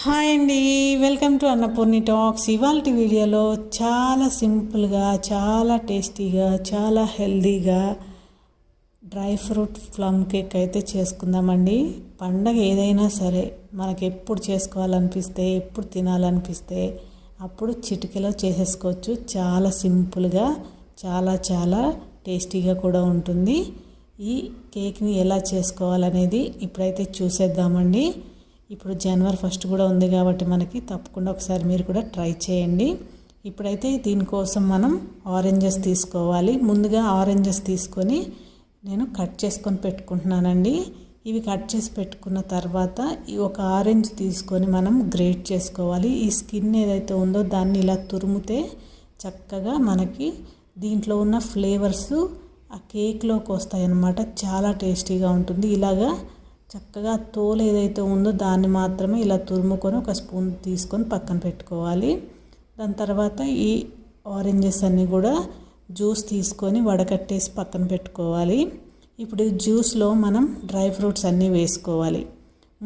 Hi అండి, welcome to Annapurni talks. ఇవాళ వీడియోలో చాలా సింపుల్గా, చాలా టేస్టీగా, చాలా హెల్తీగా డ్రై ఫ్రూట్ ప్లమ్ కేక్ అయితే చేసుకుందామండి. పండగ ఏదైనా సరే మనకి ఎప్పుడు చేసుకోవాలనిపిస్తే, ఎప్పుడు తినాలనిపిస్తే అప్పుడు చిటికెలో చేసేసుకోవచ్చు. చాలా సింపుల్గా, చాలా చాలా టేస్టీగా కూడా ఉంటుంది. ఈ కేక్ని ఎలా చేసుకోవాలనేది ఇప్పుడైతే చూసేద్దామండి. ఇప్పుడు జనవరి 1 కూడా ఉంది కాబట్టి మనకి తప్పకుండా ఒకసారి మీరు కూడా ట్రై చేయండి. ఇప్పుడైతే దీనికోసం మనం ఆరెంజెస్ తీసుకోవాలి. ముందుగా ఆరెంజెస్ తీసుకొని నేను కట్ చేసుకొని పెట్టుకుంటున్నానండి. ఇవి కట్ చేసి పెట్టుకున్న తర్వాత ఒక ఆరెంజ్ తీసుకొని మనం గ్రేట్ చేసుకోవాలి. ఈ స్కిన్ ఏదైతే ఉందో దాన్ని ఇలా తురిమితే చక్కగా మనకి దీంట్లో ఉన్న ఫ్లేవర్స్ ఆ కేక్లోకి వస్తాయన్నమాట. చాలా టేస్టీగా ఉంటుంది. ఇలాగా చక్కగా తోలు ఏదైతే ఉందో దాన్ని మాత్రమే ఇలా తురుముకొని ఒక స్పూన్ తీసుకొని పక్కన పెట్టుకోవాలి. దాని తర్వాత ఈ ఆరెంజెస్ అన్నీ కూడా జ్యూస్ తీసుకొని వడకట్టేసి పక్కన పెట్టుకోవాలి. ఇప్పుడు ఈ జ్యూస్లో మనం డ్రై ఫ్రూట్స్ అన్నీ వేసుకోవాలి.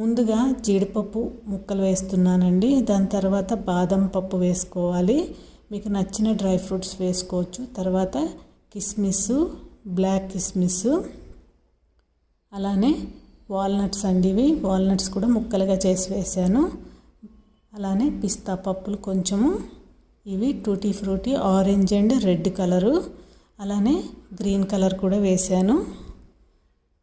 ముందుగా జీడిపప్పు ముక్కలు వేస్తున్నానండి. దాని తర్వాత బాదం పప్పు వేసుకోవాలి. మీకు నచ్చిన డ్రై ఫ్రూట్స్ వేసుకోవచ్చు. తర్వాత కిస్మిస్, బ్లాక్ కిస్మిస్, అలానే వాల్నట్స్ అండి. ఇవి వాల్నట్స్ కూడా ముక్కలుగా చేసి వేసాను. అలానే పిస్తా పప్పులు కొంచెము, ఇవి tutti frutti orange and red colour, అలానే గ్రీన్ కలర్ కూడా వేసాను.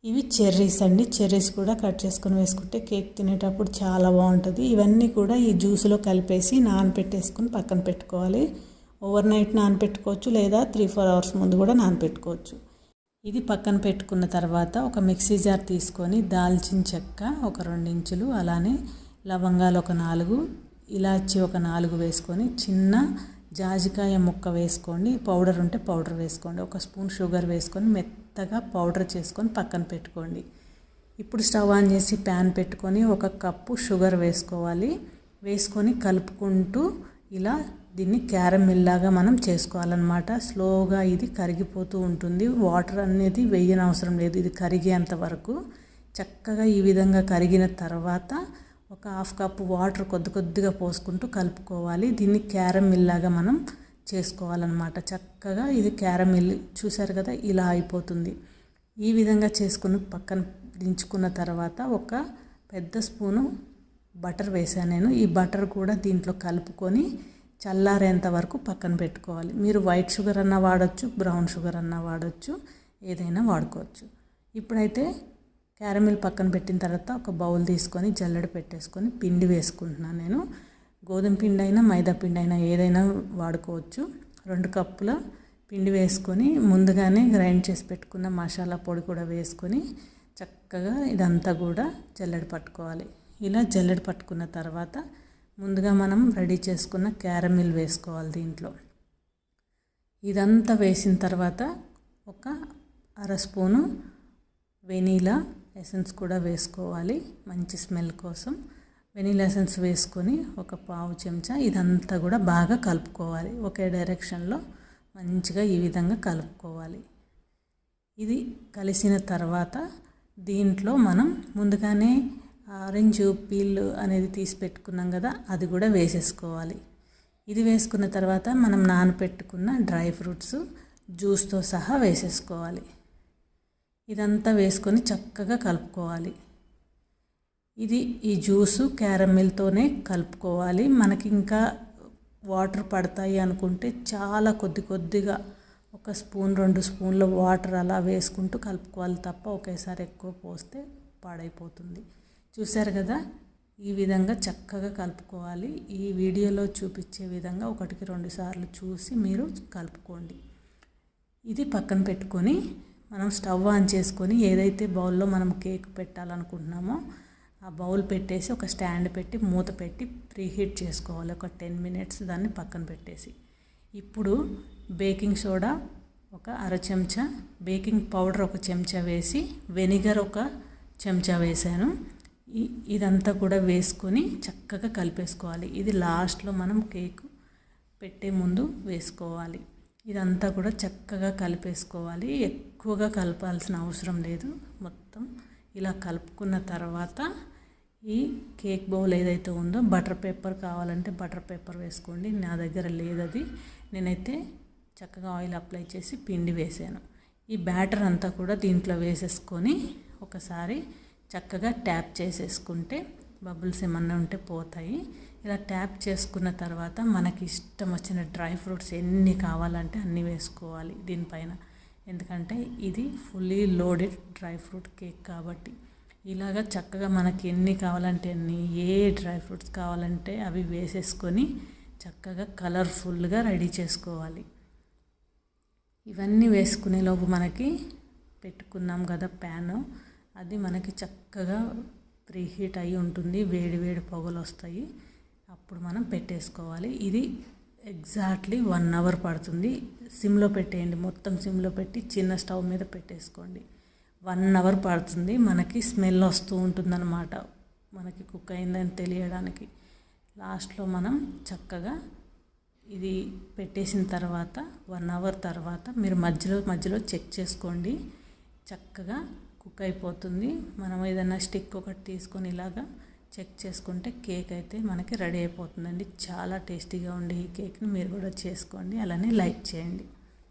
ఇవి చెర్రీస్ అండి. చెర్రీస్ కూడా కట్ చేసుకొని వేసుకుంటే కేక్ తినేటప్పుడు చాలా బాగుంటుంది. ఇవన్నీ కూడా ఈ జ్యూస్లో కలిపేసి నానబెట్టేసుకొని పక్కన పెట్టుకోవాలి. ఓవర్ నైట్ నానబెట్టుకోవచ్చు, లేదా 3-4 అవర్స్ ముందు కూడా నానబెట్టుకోవచ్చు. ఇది పక్కన పెట్టుకున్న తర్వాత ఒక మిక్సీ జార్ తీసుకొని దాల్చిన చెక్క ఒక 2 ఇంచులు, అలానే లవంగాలు ఒక 4, ఇలాచి ఒక 4 వేసుకొని చిన్న జాజికాయ ముక్క వేసుకోండి. పౌడర్ ఉంటే పౌడర్ వేసుకోండి. ఒక స్పూన్ షుగర్ వేసుకొని మెత్తగా పౌడర్ చేసుకొని పక్కన పెట్టుకోండి. ఇప్పుడు స్టవ్ ఆన్ చేసి ప్యాన్ పెట్టుకొని 1 కప్పు షుగర్ వేసుకోవాలి. వేసుకొని కలుపుకుంటూ ఇలా దీన్ని క్యారమిల్ లాగా మనం చేసుకోవాలన్నమాట. స్లోగా ఇది కరిగిపోతూ ఉంటుంది. వాటర్ అనేది వేయనవసరం లేదు. ఇది కరిగేంత వరకు చక్కగా ఈ విధంగా కరిగిన తర్వాత ఒక 1/2 కప్పు వాటర్ కొద్ది కొద్దిగా పోసుకుంటూ కలుపుకోవాలి. దీన్ని క్యారమిల్ లాగా మనం చేసుకోవాలన్నమాట. చక్కగా ఇది క్యారమిల్ చూసారు కదా, ఇలా అయిపోతుంది. ఈ విధంగా చేసుకుని పక్కన దించుకున్న తర్వాత ఒక పెద్ద స్పూను బటర్ వేసాను నేను. ఈ బటర్ కూడా దీంట్లో కలుపుకొని చల్లారేంత వరకు పక్కన పెట్టుకోవాలి. మీరు వైట్ షుగర్ అన్నా వాడచ్చు, బ్రౌన్ షుగర్ అన్నా వాడచ్చు, ఏదైనా వాడుకోవచ్చు. ఇప్పుడైతే క్యారమిల్ పక్కన పెట్టిన తర్వాత ఒక బౌల్ తీసుకొని జల్లెడ పెట్టేసుకొని పిండి వేసుకుంటున్నాను నేను. గోధుమ పిండి అయినా మైదా పిండి అయినా ఏదైనా వాడుకోవచ్చు. 2 కప్పుల పిండి వేసుకొని ముందుగానే గ్రైండ్ చేసి పెట్టుకున్న మసాలా పొడి కూడా వేసుకొని చక్కగా ఇదంతా కూడా జల్లెడ పట్టుకోవాలి. ఇలా జల్లెడ పట్టుకున్న తర్వాత ముందుగా మనం రెడీ చేసుకున్న క్యారమిల్ వేసుకోవాలి దీంట్లో. ఇదంతా వేసిన తర్వాత ఒక 1/2 స్పూను వెనీలా ఎసెన్స్ కూడా వేసుకోవాలి. మంచి స్మెల్ కోసం వెనీలా ఎసెన్స్ వేసుకొని ఒక 1/2 చెంచా ఇదంతా కూడా బాగా కలుపుకోవాలి. ఒకే డైరెక్షన్లో మంచిగా ఈ విధంగా కలుపుకోవాలి. ఇది కలిసిన తర్వాత దీంట్లో మనం ముందుగానే ఆరెంజ్ పీల్ అనేది తీసి పెట్టుకున్నాం కదా, అది కూడా వేసేసుకోవాలి. ఇది వేసుకున్న తర్వాత మనం నానపెట్టుకున్న డ్రై ఫ్రూట్స్ జ్యూస్తో సహా వేసేసుకోవాలి. ఇదంతా వేసుకొని చక్కగా కలుపుకోవాలి. ఈ జ్యూసు క్యారమిల్తోనే కలుపుకోవాలి. మనకి ఇంకా వాటర్ పడతాయి అనుకుంటే చాలా కొద్దిగా 1 స్పూన్ 2 స్పూన్ల వాటర్ అలా వేసుకుంటూ కలుపుకోవాలి తప్ప ఒకేసారి ఎక్కువ పోస్తే పాడైపోతుంది. చూశారు కదా, ఈ విధంగా చక్కగా కలుపుకోవాలి. ఈ వీడియోలో చూపించే విధంగా 1-2 సార్లు చూసి మీరు కలుపుకోండి. ఇది పక్కన పెట్టుకొని మనం స్టవ్ ఆన్ చేసుకొని ఏదైతే బౌల్లో మనం కేక్ పెట్టాలనుకుంటున్నామో ఆ బౌల్ పెట్టేసి ఒక స్టాండ్ పెట్టి మూత పెట్టి ప్రీహీట్ చేసుకోవాలి. ఒక 10 మినిట్స్ దాన్ని పక్కన పెట్టేసి ఇప్పుడు బేకింగ్ సోడా ఒక 1/2 చెంచా, బేకింగ్ పౌడర్ 1 చెంచా వేసి వెనిగర్ 1 చెంచా వేసాను. ఇదంతా కూడా వేసుకొని చక్కగా కలిపేసుకోవాలి. ఇది లాస్ట్లో మనం కేక్ పెట్టే ముందు వేసుకోవాలి. ఇదంతా కూడా చక్కగా కలిపేసుకోవాలి. ఎక్కువగా కలపాల్సిన అవసరం లేదు. మొత్తం ఇలా కలుపుకున్న తర్వాత ఈ కేక్ బౌల్ ఏదైతే ఉందో బటర్ పేపర్ కావాలంటే బటర్ పేపర్ వేసుకోండి. నా దగ్గర లేదు అది. నేనైతే చక్కగా ఆయిల్ అప్లై చేసి పిండి వేసాను. ఈ బ్యాటర్ అంతా కూడా దీంట్లో వేసేసుకొని ఒకసారి చక్కగా ట్యాప్ చేసేసుకుంటే బబుల్స్ ఏమన్నా ఉంటే పోతాయి. ఇలా ట్యాప్ చేసుకున్న తర్వాత మనకి ఇష్టం వచ్చిన డ్రై ఫ్రూట్స్ ఎన్ని కావాలంటే అన్నీ వేసుకోవాలి దీనిపైన. ఎందుకంటే ఇది fully loaded dry fruit cake కాబట్టి ఇలాగ చక్కగా మనకి ఎన్ని కావాలంటే అన్ని, ఏ డ్రై ఫ్రూట్స్ కావాలంటే అవి వేసేసుకొని చక్కగా కలర్ఫుల్గా రెడీ చేసుకోవాలి. ఇవన్నీ వేసుకునే లోపు మనకి పెట్టుకున్నాం కదా ప్యాను, అది మనకి చక్కగా ప్రీహీట్ అయి ఉంటుంది. వేడి వేడి పొగలు వస్తాయి. అప్పుడు మనం పెట్టేసుకోవాలి. ఇది ఎగ్జాక్ట్లీ 1 అవర్ పడుతుంది. సిమ్లో పెట్టేయండి. మొత్తం సిమ్లో పెట్టి చిన్న స్టవ్ మీద పెట్టేసుకోండి. 1 అవర్ పడుతుంది. మనకి స్మెల్ వస్తూ ఉంటుందన్నమాట, మనకి కుక్ అయిందని తెలియడానికి. లాస్ట్లో మనం చక్కగా ఇది పెట్టేసిన తర్వాత 1 అవర్ తర్వాత మీరు మధ్యలో చెక్ చేసుకోండి. చక్కగా కుక్ అయిపోతుంది. మనం ఏదైనా స్టిక్ ఒకటి తీసుకొని ఇలాగా చెక్ చేసుకుంటే కేక్ అయితే మనకి రెడీ అయిపోతుందండి. చాలా టేస్టీగా ఉండే ఈ కేక్ని మీరు కూడా చేసుకోండి. అలానే లైక్ చేయండి.